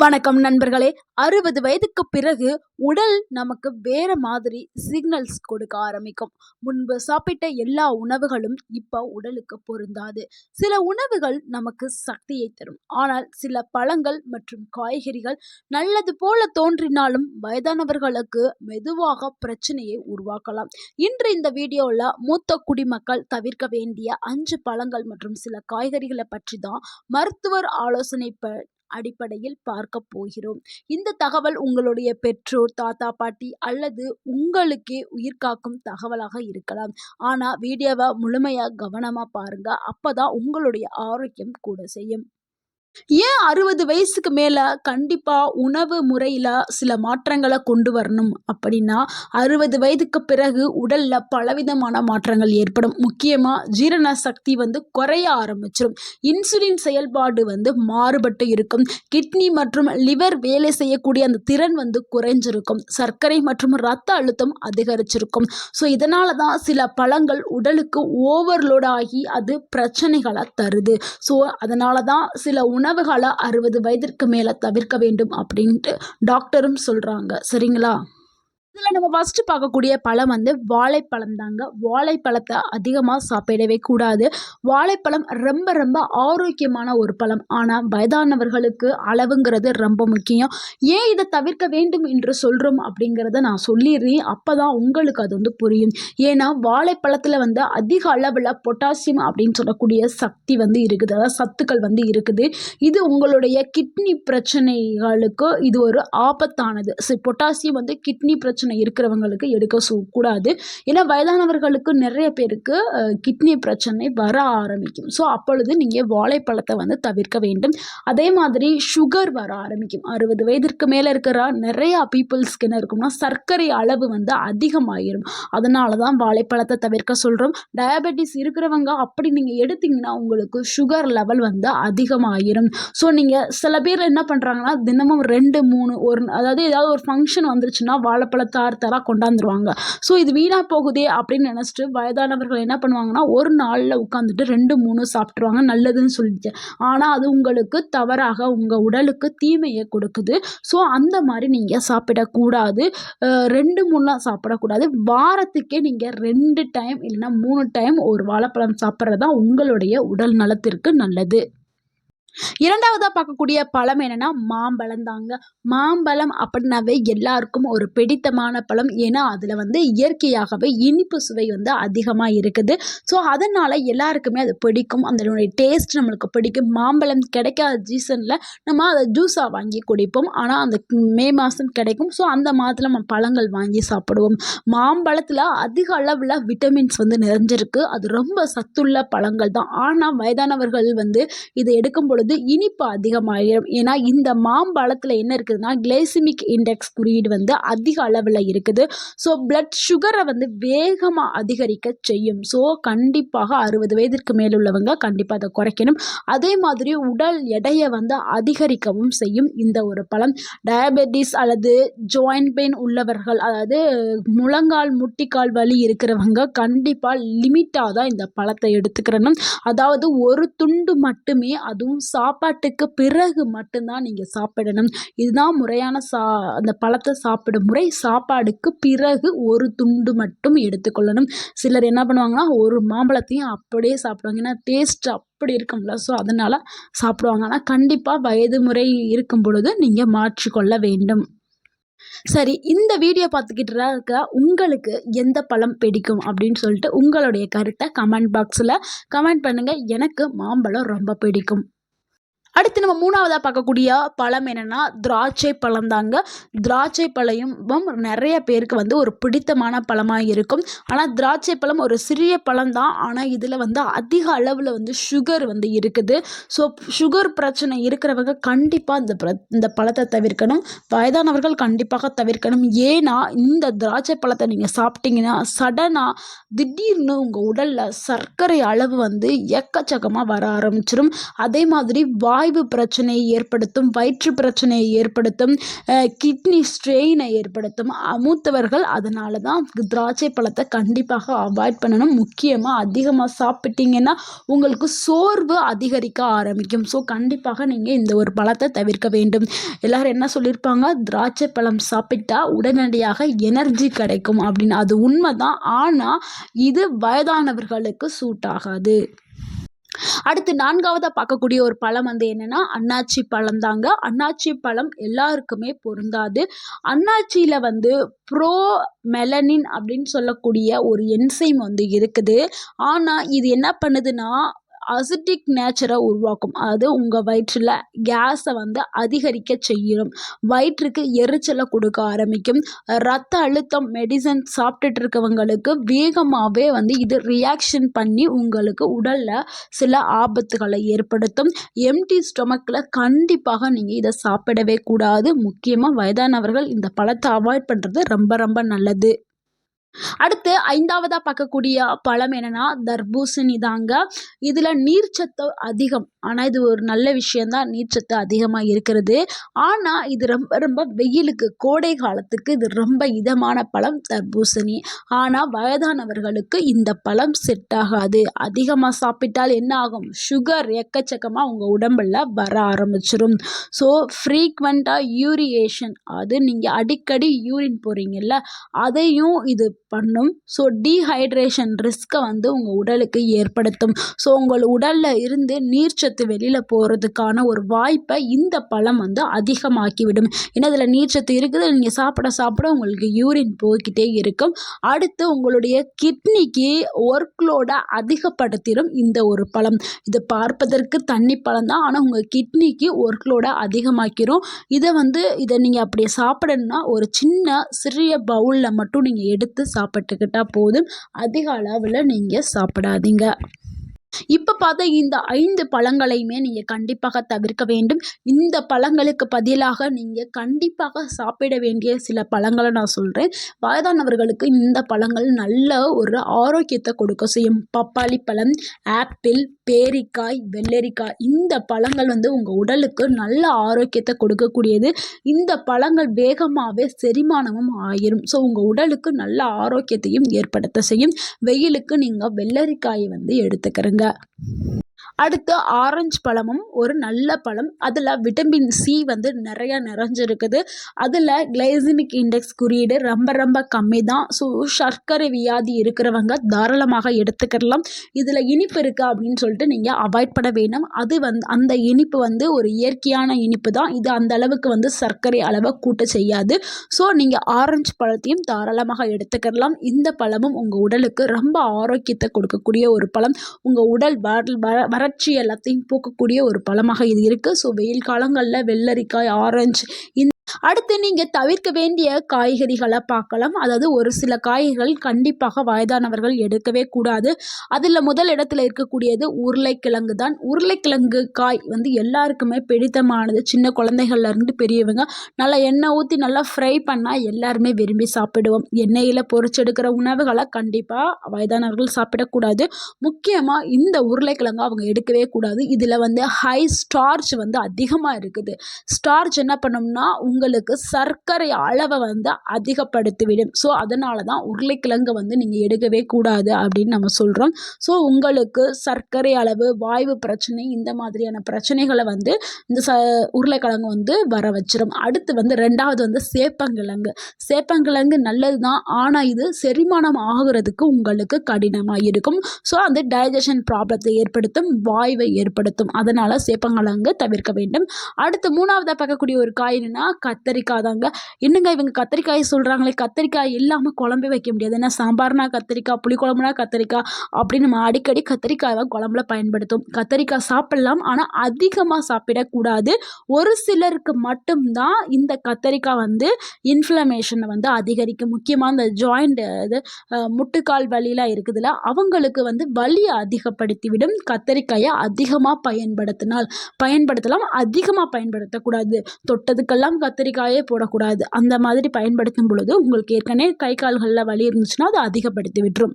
வணக்கம் நண்பர்களே. 60 வயதுக்கு பிறகு உடல் நமக்கு வேற மாதிரி சிக்னல்ஸ் கொடுக்க ஆரம்பிக்கும். முன்பு சாப்பிட்ட எல்லா உணவுகளும் இப்ப உடலுக்கு பொருந்தாது. சில உணவுகள் நமக்கு சக்தியை தரும். ஆனால் சில பழங்கள் மற்றும் காய்கறிகள் நல்லது போல தோன்றினாலும் வயதானவர்களுக்கு மெதுவாக பிரச்சனையை உருவாக்கலாம். இன்று இந்த வீடியோல மூத்த குடிமக்கள் தவிர்க்க வேண்டிய 5 பழங்கள் மற்றும் சில காய்கறிகளை பற்றி தான் மருத்துவர் ஆலோசனை அடிப்படையில் பார்க்க போகிறோம். இந்த தகவல் உங்களுடைய பெற்றோர், தாத்தா, பாட்டி அல்லது உங்களுக்கே உயிர்காக்கும் தகவலாக இருக்கலாம். ஆனா வீடியோவை முழுமையா கவனமா பாருங்க. அப்பதான் உங்களுடைய ஆரோக்கியம் கூட செய்யும். ஏன் 60 வயசுக்கு மேல கண்டிப்பா உணவு முறையில சில மாற்றங்களை கொண்டு வரணும் அப்படின்னா, 60 வயதுக்கு பிறகு உடல்ல பலவிதமான மாற்றங்கள் ஏற்படும். முக்கியமா ஜீரண சக்தி குறைய ஆரம்பிச்சிடும். இன்சுலின் செயல்பாடு மாறுபட்டு இருக்கும். கிட்னி மற்றும் லிவர் வேலை செய்யக்கூடிய அந்த திறன் குறைஞ்சிருக்கும். சர்க்கரை மற்றும் இரத்த அழுத்தம் அதிகரிச்சிருக்கும். ஸோ இதனால தான் சில பழங்கள் உடலுக்கு ஓவர்லோட் ஆகி அது பிரச்சனைகளை தருது. ஸோ அதனால தான் சில உணவுகளை 60 வயதிற்கு மேலே தவிர்க்க வேண்டும் அப்படின்ட்டு டாக்டரும் சொல்கிறாங்க. சரிங்களா? இதில் நம்ம ஃபஸ்ட்டு பார்க்கக்கூடிய பழம் வாழைப்பழம் தாங்க. வாழைப்பழத்தை அதிகமாக சாப்பிடவே கூடாது. வாழைப்பழம் ரொம்ப ரொம்ப ஆரோக்கியமான ஒரு பழம். ஆனால் வயதானவர்களுக்கு அளவுங்கிறது ரொம்ப முக்கியம். ஏன் இதை தவிர்க்க வேண்டும் என்று சொல்கிறோம் அப்படிங்கிறத நான் சொல்லிடுறேன். அப்போ தான் உங்களுக்கு அது புரியும். ஏன்னா வாழைப்பழத்தில் அதிக அளவில் பொட்டாசியம் அப்படின்னு சொல்லக்கூடிய சக்தி இருக்குது. அதாவது சத்துக்கள் இருக்குது. இது உங்களுடைய கிட்னி பிரச்சனைகளுக்கு இது ஒரு ஆபத்தானது. பொட்டாசியம் கிட்னி பிரச்சனை இருக்கிறவங்களுக்கு எடுக்க கூடாது. ஏன்னா வயதானவர்களுக்கு நிறைய பேருக்கு கிட்னி பிரச்சனை வர ஆரம்பிக்கும். ஸோ அப்பொழுது நீங்கள் வாழைப்பழத்தை தவிர்க்க வேண்டும். அதே மாதிரி சுகர் வர ஆரம்பிக்கும். 60 வயதிற்கு மேலே இருக்கிற நிறைய பீப்புள்ஸ்க்கு என்ன இருக்கும்னா சர்க்கரை அளவு அதிகமாகிடும். அதனால தான் வாழைப்பழத்தை தவிர்க்க சொல்கிறோம். டயபெட்டிஸ் இருக்கிறவங்க அப்படி நீங்கள் எடுத்தீங்கன்னா உங்களுக்கு சுகர் லெவல் அதிகமாகிடும். ஸோ நீங்கள் சில பேர் என்ன பண்ணுறாங்கன்னா தினமும் 2, 3 அதாவது ஏதாவது ஒரு ஃபங்க்ஷன் வந்துருச்சுன்னா வாழைப்பழத்தை தாராக கொண்டாந்துருவாங்க. ஸோ இது வீணாக போகுதே அப்படின்னு நினச்சிட்டு வயதானவர்கள் என்ன பண்ணுவாங்கன்னா ஒரு நாளில் உட்காந்துட்டு 2, 3 சாப்பிட்ருவாங்க நல்லதுன்னு சொல்லிட்டு. ஆனால் அது உங்களுக்கு தவறாக உங்கள் உடலுக்கு தீமையை கொடுக்குது. ஸோ அந்த மாதிரி நீங்கள் சாப்பிடக்கூடாது. 2, 3 சாப்பிடக்கூடாது. வாரத்துக்கே நீங்கள் 2 டைம் இல்லைன்னா 3 டைம் ஒரு வாழைப்பழம் சாப்பிட்றது தான் உங்களுடைய உடல் நலத்திற்கு நல்லது. இரண்டாவதாக பார்க்கக்கூடிய பழம் என்னன்னா மாம்பழம் தாங்க. மாம்பழம் அப்படின்னாவே எல்லாருக்கும் ஒரு பிடித்தமான பழம். ஏன்னா அதில் இயற்கையாகவே இனிப்பு சுவை அதிகமாக இருக்குது. ஸோ அதனால் எல்லாருக்குமே அது பிடிக்கும். அதனுடைய டேஸ்ட் நம்மளுக்கு பிடிக்கும். மாம்பழம் கிடைக்காத சீசனில் நம்ம அதை ஜூஸாக வாங்கி குடிப்போம். ஆனால் அந்த மே மாதம் கிடைக்கும். ஸோ அந்த மாதத்தில் நம்ம பழங்கள் வாங்கி சாப்பிடுவோம். மாம்பழத்தில் அதிக அளவில் விட்டமின்ஸ் நிறைஞ்சிருக்கு. அது ரொம்ப சத்துள்ள பழங்கள் தான். ஆனால் வயதானவர்கள் இதை எடுக்கும் பொழுது இனிப்பு அதிகமாகிடும். ஏன்னா இந்த மாம்பழத்தில் என்ன இருக்குதுன்னா கிளைசிமிக் இண்டெக்ஸ் குறியீடு அதிக அளவில் இருக்குது. ஸோ பிளட் சுகரை வேகமாக அதிகரிக்க செய்யும். ஸோ கண்டிப்பாக 60 வயதிற்கு மேலுள்ளவங்க கண்டிப்பாக அதை குறைக்கணும். அதே மாதிரி உடல் எடையை அதிகரிக்கவும் செய்யும் இந்த ஒரு பழம். டயபெட்டிஸ் அல்லது ஜாயின்ட் பெயின் உள்ளவர்கள், அதாவது முழங்கால் முட்டிக்கால் வலி இருக்கிறவங்க கண்டிப்பாக லிமிட்டாக தான் இந்த பழத்தை எடுத்துக்கிறணும். அதாவது ஒரு துண்டு மட்டுமே, அதுவும் சாப்பாட்டுக்கு பிறகு மட்டும்தான் நீங்கள் சாப்பிடணும். இதுதான் முறையான அந்த பழத்தை சாப்பிடும் முறை. சாப்பாடுக்கு பிறகு ஒரு துண்டு மட்டும் எடுத்துக்கொள்ளணும். சிலர் என்ன பண்ணுவாங்கன்னா ஒரு மாம்பழத்தையும் அப்படியே சாப்பிடுவாங்க. ஏன்னா டேஸ்ட் அப்படி இருக்கும்ல. ஸோ அதனால் சாப்பிடுவாங்க. ஆனால் கண்டிப்பாக வயது முறை இருக்கும் பொழுது நீங்கள் மாற்றிக்கொள்ள வேண்டும். சரி, இந்த வீடியோ பார்த்துக்கிட்டு இருக்க உங்களுக்கு எந்த பழம் பிடிக்கும் அப்படின்னு சொல்லிட்டு உங்களுடைய கருத்தை கமெண்ட் பாக்ஸில் கமெண்ட் பண்ணுங்கள். எனக்கு மாம்பழம் ரொம்ப பிடிக்கும். அடுத்து நம்ம மூணாவதாக பார்க்கக்கூடிய பழம் என்னென்னா திராட்சை பழம் தாங்க. திராட்சை பழமும் நிறைய பேருக்கு ஒரு பிடித்தமான பழமாக இருக்கும். ஆனால் திராட்சை பழம் ஒரு சிறிய பழம் தான். ஆனால் இதில் அதிக அளவில் சுகர் இருக்குது. ஸோ சுகர் பிரச்சனை இருக்கிறவங்க கண்டிப்பாக இந்த பழத்தை தவிர்க்கணும். வயதானவர்கள் கண்டிப்பாக தவிர்க்கணும். ஏன்னா இந்த திராட்சை பழத்தை நீங்கள் சாப்பிட்டீங்கன்னா சடனாக திடீர்னு உங்கள் உடலில் சர்க்கரை அளவு எக்கச்சக்கமாக வர ஆரம்பிச்சிடும். அதே மாதிரி வாய் வாய்வு பிரச்சனையை ஏற்படுத்தும், வயிற்று பிரச்சனையை ஏற்படுத்தும், கிட்னி ஸ்ட்ரெயினை ஏற்படுத்தும். மூத்தவர்கள் அதனால தான் திராட்சை பழத்தை கண்டிப்பாக அவாய்ட் பண்ணணும். முக்கியமாக அதிகமாக சாப்பிட்டீங்கன்னா உங்களுக்கு சோர்வு அதிகரிக்க ஆரம்பிக்கும். ஸோ கண்டிப்பாக நீங்கள் இந்த ஒரு பழத்தை தவிர்க்க வேண்டும். எல்லாரும் என்ன சொல்லியிருப்பாங்க, திராட்சை பழம் சாப்பிட்டா உடனடியாக எனர்ஜி கிடைக்கும் அப்படின்னு. அது உண்மைதான். ஆனால் இது வயதானவர்களுக்கு சூட் ஆகாது. அடுத்து 4வதா பார்க்கக்கூடிய ஒரு பழம் வந்து என்னன்னா அன்னாச்சி பழம் தாங்க. அன்னாச்சி பழம் எல்லாருக்குமே பொருந்தாது. அன்னாச்சியில் வந்து ப்ரோ மெலனின் அப்படின்னு சொல்லக்கூடிய ஒரு என்சைம் வந்து இருக்குது. ஆனால் இது என்ன பண்ணுதுன்னா அசிட்டிக் நேச்சரை உருவாக்கும். அதாவது உங்கள் வயிற்றில் கேஸை வந்து அதிகரிக்க செய்யும், வயிற்றுக்கு எரிச்சலை கொடுக்க ஆரம்பிக்கும். ரத்த அழுத்தம் மெடிசன் சாப்பிட்டுட்டு இருக்கவங்களுக்கு வேகமாகவே வந்து இது ரியாக்ஷன் பண்ணி உங்களுக்கு உடலில் சில ஆபத்துகளை ஏற்படுத்தும். எம்டி ஸ்டொமக்கில் கண்டிப்பாக நீங்கள் இதை சாப்பிடவே கூடாது. முக்கியமாக வயதானவர்கள் இந்த பழத்தை அவாய்ட் பண்ணுறது ரொம்ப ரொம்ப நல்லது. அடுத்து 5வதா பார்க்கக்கூடிய பழம் என்னன்னா தர்பூசணி தாங்க. இதில் நீர்ச்சத்து அதிகம். ஆனால் இது ஒரு நல்ல விஷயந்தான், நீர்ச்சத்து அதிகமாக இருக்கிறது. ஆனால் இது ரொம்ப ரொம்ப வெயிலுக்கு, கோடை காலத்துக்கு இது ரொம்ப இதமான பழம் தர்பூசணி. ஆனால் வயதானவர்களுக்கு இந்த பழம் செட் ஆகாது. அதிகமாக சாப்பிட்டால் என்ன ஆகும், சுகர் எக்கச்சக்கமாக உங்கள் உடம்புல வர ஆரம்பிச்சிடும். ஸோ ஃப்ரீக்வெண்ட்டாக யூரினேஷன், அது நீங்கள் அடிக்கடி யூரின் போகிறீங்கல்ல, அதையும் இது பண்ணும். ஸோ டீஹைட்ரேஷன் ரிஸ்க்கை வந்து உங்கள் உடலுக்கு ஏற்படுத்தும். ஸோ உங்கள் உடலில் இருந்து நீர்ச்சத்து வெளியில் போகிறதுக்கான ஒரு வாய்ப்பை இந்த பழம் வந்து அதிகமாக்கிவிடும். ஏன்னா இதில் நீர்ச்சத்து இருக்குது. நீங்கள் சாப்பிட சாப்பிட உங்களுக்கு யூரின் போய்கிட்டே இருக்கும். அடுத்து உங்களுடைய கிட்னிக்கு ஒர்க்லோடை அதிகப்படுத்திடும் இந்த ஒரு பழம். இது பார்ப்பதற்கு தண்ணி பழம் தான், ஆனால் உங்கள் கிட்னிக்கு ஒர்க்லோடை அதிகமாக்கிரும். இதை நீங்கள் அப்படியே சாப்பிடணும்னா ஒரு சின்ன சிறிய பவுலில் மட்டும் நீங்கள் எடுத்து சாப்பிட்டுக்கிட்டா போதும். அதிக அளவில் நீங்கள் சாப்பிடாதீங்க. இப்போ பார்த்தா இந்த 5 பழங்களையுமே நீங்கள் கண்டிப்பாக தவிர்க்க வேண்டும். இந்த பழங்களுக்கு பதிலாக நீங்கள் கண்டிப்பாக சாப்பிட வேண்டிய சில பழங்களை நான் சொல்கிறேன். வயதானவர்களுக்கு இந்த பழங்கள் நல்ல ஒரு ஆரோக்கியத்தை கொடுக்க செய்யும். பப்பாளி பழம், ஆப்பிள், பேரிக்காய், வெள்ளரிக்காய், இந்த பழங்கள் வந்து உங்கள் உடலுக்கு நல்ல ஆரோக்கியத்தை கொடுக்கக்கூடியது. இந்த பழங்கள் வேகமாகவே செரிமானமும் ஆயிரும். ஸோ உங்கள் உடலுக்கு நல்ல ஆரோக்கியத்தையும் ஏற்படுத்த செய்யும். வெயிலுக்கு நீங்கள் வெள்ளரிக்காயை வந்து எடுத்துக்கிறங்க. அடுத்து ஆரஞ்சு பழமும் ஒரு நல்ல பழம். அதில் விட்டமின் சி வந்து நிறையா நிறைஞ்சிருக்குது. அதில் கிளைசிமிக் இண்டெக்ஸ் குறியீடு ரொம்ப ரொம்ப கம்மி தான். ஸோ சர்க்கரை வியாதி இருக்கிறவங்க தாராளமாக எடுத்துக்கலாம். இதில் இனிப்பு இருக்குது அப்படின்னு சொல்லிட்டு நீங்கள் அவாய்ட் பண்ண வேணும். அது வந்து அந்த இனிப்பு வந்து ஒரு இயற்கையான இனிப்பு தான். இது அந்த அளவுக்கு வந்து சர்க்கரை அளவை கூட்ட செய்யாது. ஸோ நீங்கள் ஆரஞ்சு பழத்தையும் தாராளமாக எடுத்துக்கலாம். இந்த பழமும் உங்கள் உடலுக்கு ரொம்ப ஆரோக்கியத்தை கொடுக்கக்கூடிய ஒரு பழம். உங்கள் உடல் வறட்சி எல்லாத்தையும் போக்கக்கூடிய ஒரு பழமாக இது இருக்குது. ஸோ வெயில் காலங்களில் வெள்ளரிக்காய், ஆரஞ்சு. அடுத்து நீங்கள் தவிர்க்க வேண்டிய காய்கறிகளை பார்க்கலாம். அதாவது ஒரு சில காய்கறிகள் கண்டிப்பாக வயதானவர்கள் எடுக்கவே கூடாது. அதில் முதல் இடத்துல இருக்கக்கூடியது உருளைக்கிழங்கு தான். உருளைக்கிழங்கு காய் வந்து எல்லாருக்குமே பிடித்தமானது. சின்ன குழந்தைகள்லேருந்து பெரியவங்க நல்லா எண்ணெய் ஊற்றி நல்லா ஃப்ரை பண்ணால் எல்லாருமே விரும்பி சாப்பிடுவோம். எண்ணெயில் பொரிச்செடுக்கிற உணவுகளை கண்டிப்பாக வயதானவர்கள் சாப்பிடக்கூடாது. முக்கியமாக இந்த உருளைக்கிழங்கு அவங்க எடுக்கவே கூடாது. இதில் வந்து ஹை ஸ்டார்ச் வந்து அதிகமாக இருக்குது. ஸ்டார்ச் என்ன பண்ணோம்னா உங்களுக்கு சர்க்கரை அளவை வந்து அதிகப்படுத்திவிடும். ஸோ அதனால தான் உருளைக்கிழங்கு வந்து நீங்கள் எடுக்கவே கூடாது அப்படின்னு நம்ம சொல்கிறோம். ஸோ உங்களுக்கு சர்க்கரை அளவு, வாய்வு பிரச்சனை, இந்த மாதிரியான பிரச்சனைகளை வந்து இந்த உருளைக்கிழங்கு வந்து வர வச்சிடும். அடுத்து வந்து 2வது வந்து சேப்பங்கிழங்கு. சேப்பங்கிழங்கு நல்லது தான், ஆனால் இது செரிமானம் ஆகுறதுக்கு உங்களுக்கு கடினமாக இருக்கும். ஸோ அந்த டைஜஷன் ப்ராப்ளத்தை ஏற்படுத்தும், வாய்வை ஏற்படுத்தும். அதனால் சேப்பங்கிழங்கு தவிர்க்க வேண்டும். அடுத்து 3வதாக பார்க்கக்கூடிய ஒரு காய் என்னன்னா கத்தரிக்காய் தாங்க. என்னங்க இவங்க கத்தரிக்காய் சொல்கிறாங்களே, கத்தரிக்காய் இல்லாமல் குழம்பே வைக்க முடியாது. ஏன்னா சாம்பார்னா கத்தரிக்காய், புளிக்குழம்புனா கத்தரிக்காய் அப்படின்னு நம்ம அடிக்கடி கத்தரிக்காயை குழம்புல பயன்படுத்தும். கத்தரிக்காய் சாப்பிடலாம், ஆனால் அதிகமாக சாப்பிடக்கூடாது. ஒரு சிலருக்கு மட்டும்தான் இந்த கத்தரிக்காய் வந்து இன்ஃப்ளமேஷனை வந்து அதிகரிக்கும். முக்கியமாக இந்த ஜாயிண்ட் இது முட்டுக்கால் வலிலாம் இருக்குதுல்ல, அவங்களுக்கு வந்து வலியை அதிகப்படுத்திவிடும். கத்தரிக்காயை அதிகமாக பயன்படுத்தலாம், அதிகமாக பயன்படுத்தக்கூடாது. தொட்டதுக்கெல்லாம் கத்தரிக்காயே போடக்கூடாது. அந்த மாதிரி பயன்படுத்தும் பொழுது உங்களுக்கு ஏற்கனவே கை கால்களில் வலி இருந்துச்சுன்னா அதை அதிகப்படுத்தி விட்டுரும்.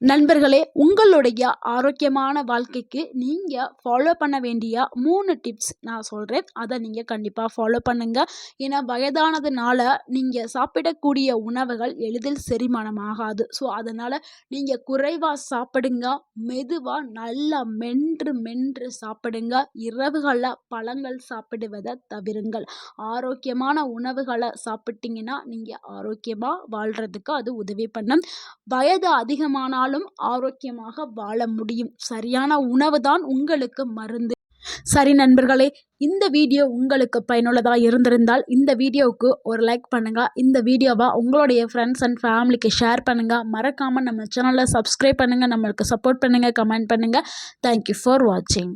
நண்பர்களே, உங்களுடைய ஆரோக்கியமான வாழ்க்கைக்கு நீங்கள் ஃபாலோ பண்ண வேண்டிய 3 டிப்ஸ் நான் சொல்கிறேன். அதை நீங்கள் கண்டிப்பாக ஃபாலோ பண்ணுங்க. ஏன்னா வயதானதுனால நீங்கள் சாப்பிடக்கூடிய உணவுகள் எளிதில் செரிமானம் ஆகாது. ஸோ அதனால் நீங்கள் குறைவாக சாப்பிடுங்க. மெதுவாக நல்லா மென்று மென்று சாப்பிடுங்க. இரவுகளில் பழங்கள் சாப்பிடுவதை தவிருங்கள். ஆரோக்கியமான உணவுகளை சாப்பிட்டீங்கன்னா நீங்கள் ஆரோக்கியமாக வாழ்கிறதுக்கு அது உதவி பண்ணும். வயது அதிகமானாலும் ஆரோக்கியமாக வாழ முடியும். சரியான உணவு தான் உங்களுக்கு மருந்து. சரி நண்பர்களே, இந்த வீடியோ உங்களுக்கு பயனுள்ளதாக இருந்திருந்தால் இந்த வீடியோவுக்கு ஒரு லைக் பண்ணுங்க. இந்த வீடியோவை உங்களுடைய ஃப்ரெண்ட்ஸ் அண்ட் ஃபேமிலிக்கு ஷேர் பண்ணுங்க. மறக்காம நம்ம சேனலை சப்ஸ்கிரைப் பண்ணுங்க. நம்மளுக்கு சப்போர்ட் பண்ணுங்க. கமெண்ட் பண்ணுங்க. தேங்க்யூ ஃபார் வாட்சிங்.